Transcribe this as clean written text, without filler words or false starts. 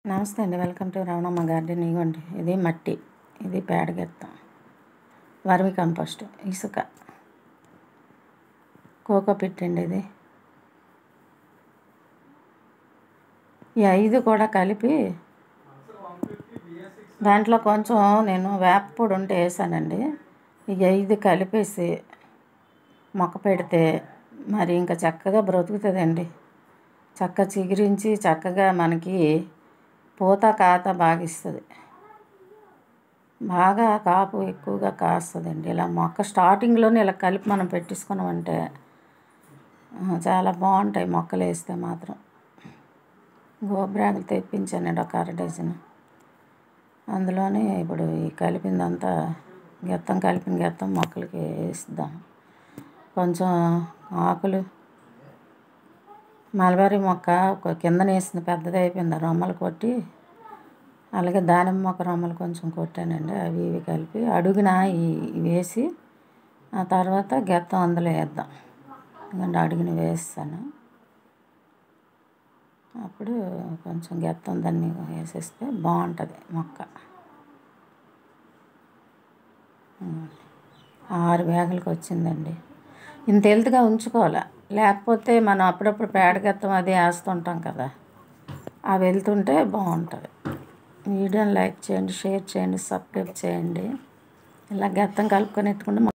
నమస్తే అండి. Welcome to Ramanamma garden. ఇవ్వండి, ఇది మట్టి, ఇది పేడగెత్తం, వర్మి కంపోస్ట్, ఇసుక, కోకో పిట్ అండి. ఈ 5 కూడా కలిపి దాంట్లో కొంచెం నేను వేప పొడి ఉంటే వేసానండి. ఈ 5 కలిపేసి మొక్క పెడితే మరి ఇంకా చక్కగా బ్రతుకుతుందండి. చిగురించి చక్కగా మనకి పూత కాత బాగా ఇస్తుంది. బాగా కాపు ఎక్కువగా కాస్తుందండి. ఇలా మొక్క స్టార్టింగ్లోనే ఇలా కలిపి మనం పెట్టేసుకున్నామంటే చాలా బాగుంటాయి మొక్కలు వేస్తే మాత్రం. గోబ్రాకులు తెప్పించానండి ఒక 1/2 డజను. అందులోనే ఇప్పుడు ఈ కలిపిన గెత్తం మొక్కలకి వేసిద్దాం. కొంచెం ఆకులు మల్బరీ మొక్క కిందన వేసిన పెద్దది అయిపోయింది, రొమ్మలు కొట్టి, అలాగే దానిమ్మ మొక్క రొమ్మలు కొంచెం కొట్టానండి. అవి ఇవి కలిపి అడుగున వేసి ఆ తర్వాత గెత్తం అందులో వేద్దాం. ఎందుకంటే అడుగున వేస్తాను, అప్పుడు కొంచెం గెత్తం దాన్ని వేసేస్తే బాగుంటుంది మొక్క. 6 బ్యాగులకు వచ్చిందండి. ఇంత హెల్త్గా ఉంచుకోవాలి, లేకపోతే మనం అప్పుడప్పుడు పేడగెత్తం అది వేస్తుంటాం కదా, అవి వెళ్తుంటే బాగుంటుంది. వీడియోని లైక్ చేయండి, షేర్ చేయండి, సబ్స్క్రైబ్ చేయండి. ఇలా గెత్తం కలుపుకొని ఎత్తుకుంటే